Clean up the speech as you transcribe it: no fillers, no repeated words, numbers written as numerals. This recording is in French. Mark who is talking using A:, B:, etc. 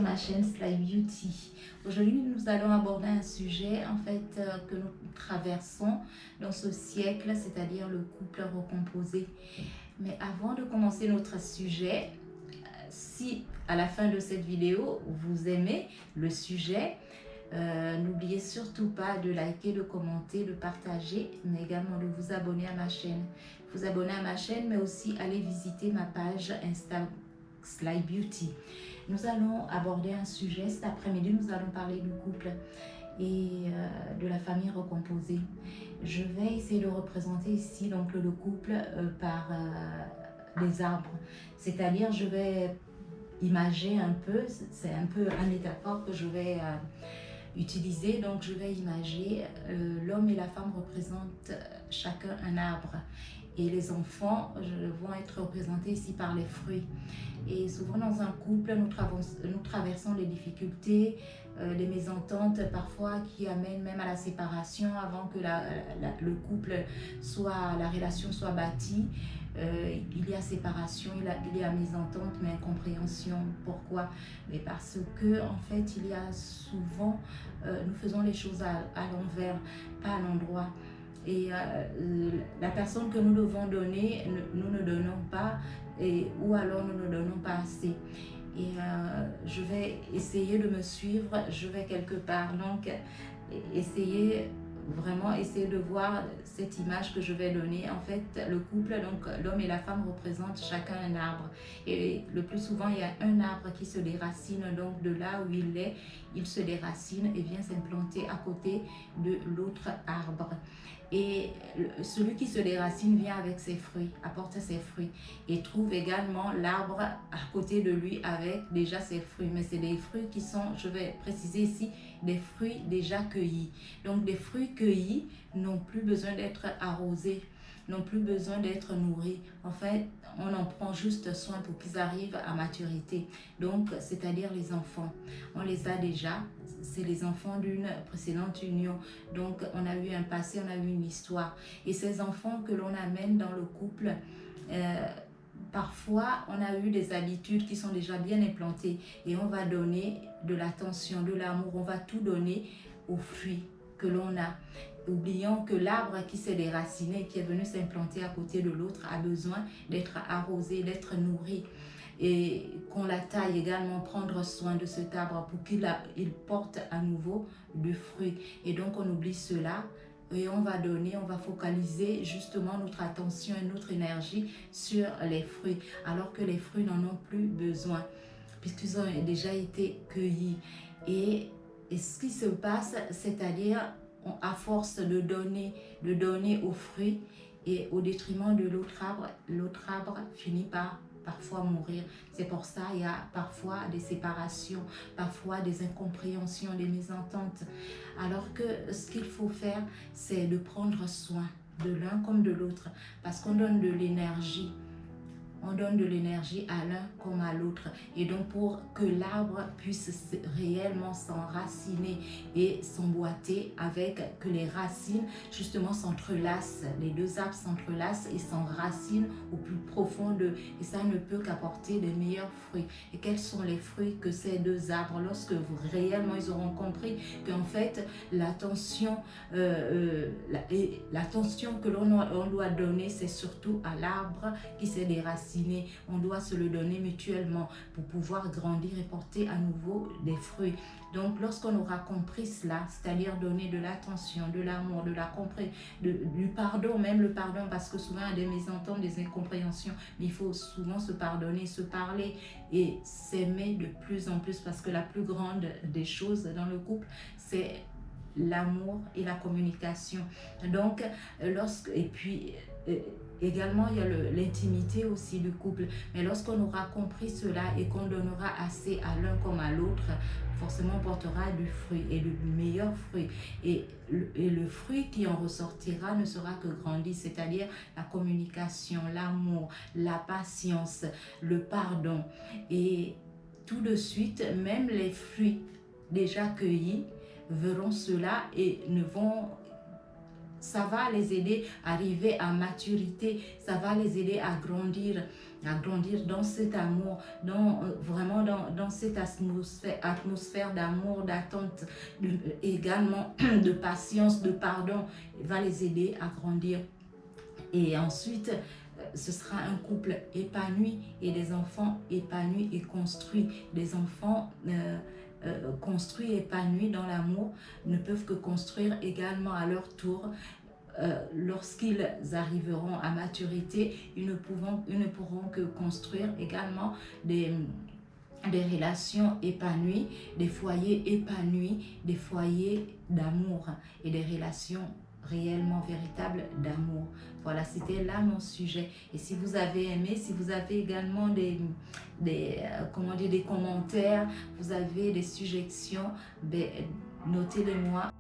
A: sur ma chaîne Sly Beauty. Aujourd'hui, nous allons aborder un sujet que nous traversons dans ce siècle, c'est-à-dire le couple recomposé. Mais avant de commencer notre sujet, si à la fin de cette vidéo, vous aimez le sujet, n'oubliez surtout pas de liker, de commenter, de partager, mais également de vous abonner à ma chaîne. Vous abonner à ma chaîne, mais aussi aller visiter ma page Insta Sly Beauty. Nous allons aborder un sujet cet après-midi. Nous allons parler du couple et de la famille recomposée. Je vais essayer de représenter ici donc le couple par des arbres. C'est-à-dire, je vais imager un peu, c'est un peu un métaphore que je vais utiliser. Donc, je vais imager l'homme et la femme représentent chacun un arbre. Et les enfants vont être représentés ici par les fruits. Et souvent dans un couple, nous traversons des difficultés, des mésententes parfois qui amènent même à la séparation avant que le couple la relation soit bâtie. Il y a séparation, il y a mésentente, mais incompréhension. Pourquoi? Mais parce que en fait, il y a souvent, nous faisons les choses à l'envers, pas à l'endroit. Et la personne que nous devons donner, nous ne donnons pas, ou alors nous ne donnons pas assez. Et je vais essayer de me suivre, je vais quelque part. Donc, vraiment essayer de voir cette image que je vais donner. En fait, le couple, donc l'homme et la femme représentent chacun un arbre. Et le plus souvent, il y a un arbre qui se déracine, donc de là où il est, il se déracine et vient s'implanter à côté de l'autre arbre. Et celui qui se déracine vient avec ses fruits, apporte ses fruits et trouve également l'arbre à côté de lui avec déjà ses fruits. Mais c'est des fruits qui sont, je vais préciser ici, des fruits déjà cueillis. Donc des fruits cueillis n'ont plus besoin d'être arrosés, n'ont plus besoin d'être nourris. En fait, on en prend juste soin pour qu'ils arrivent à maturité. Donc, c'est-à-dire les enfants. On les a déjà. C'est les enfants d'une précédente union. Donc, on a eu un passé, on a eu une histoire. Et ces enfants que l'on amène dans le couple, parfois, on a eu des habitudes qui sont déjà bien implantées. Et on va donner de l'attention, de l'amour. On va tout donner aux fruits que l'on a. Oublions que l'arbre qui s'est déraciné, qui est venu s'implanter à côté de l'autre, a besoin d'être arrosé, d'être nourri. Et qu'on la taille également, prendre soin de cet arbre pour qu'il porte à nouveau du fruit. Et donc on oublie cela et on va donner, on va focaliser justement notre attention et notre énergie sur les fruits, alors que les fruits n'en ont plus besoin, puisqu'ils ont déjà été cueillis. Et ce qui se passe, c'est-à-dire à force de donner aux fruits et au détriment de l'autre arbre finit par parfois mourir. C'est pour ça il y a parfois des séparations, parfois des incompréhensions, des mésententes. Alors que ce qu'il faut faire, c'est de prendre soin de l'un comme de l'autre, parce qu'on donne de l'énergie. On donne de l'énergie à l'un comme à l'autre. Et donc, pour que l'arbre puisse réellement s'enraciner et s'emboîter avec que les racines, justement, s'entrelacent. Les deux arbres s'entrelacent et s'enracinent au plus profond d'eux. Et ça ne peut qu'apporter des meilleurs fruits. Et quels sont les fruits que ces deux arbres, lorsque réellement ils auront compris qu'en fait, l'attention que l'on doit donner, c'est surtout à l'arbre qui s'est déraciné. On doit se le donner mutuellement pour pouvoir grandir et porter à nouveau des fruits. Donc, lorsqu'on aura compris cela, c'est-à-dire donner de l'attention, de l'amour, du pardon, même le pardon, parce que souvent il y a des mésententes, des incompréhensions, mais il faut souvent se pardonner, se parler et s'aimer de plus en plus, parce que la plus grande des choses dans le couple, c'est l'amour et la communication. Donc, également, il y a l'intimité aussi du couple. Mais lorsqu'on aura compris cela et qu'on donnera assez à l'un comme à l'autre, forcément on portera du fruit et du meilleur fruit. Et le fruit qui en ressortira ne sera que grandi, c'est-à-dire la communication, l'amour, la patience, le pardon. Et tout de suite, même les fruits déjà cueillis verront cela et ne vont ça va les aider à arriver à maturité, ça va les aider à grandir dans cet amour, vraiment dans cette atmosphère d'amour, d'attente, également de patience, de pardon, va les aider à grandir. Et ensuite, ce sera un couple épanoui et des enfants épanouis et construits. Des enfants construits et épanouis dans l'amour ne peuvent que construire également à leur tour. Lorsqu'ils arriveront à maturité, ils ne pourront que construire également des relations épanouies, des foyers épanouis, des foyers d'amour et des relations réellement véritables d'amour. Voilà, c'était là mon sujet. Et si vous avez aimé, si vous avez également des commentaires, vous avez des suggestions, notez-les moi.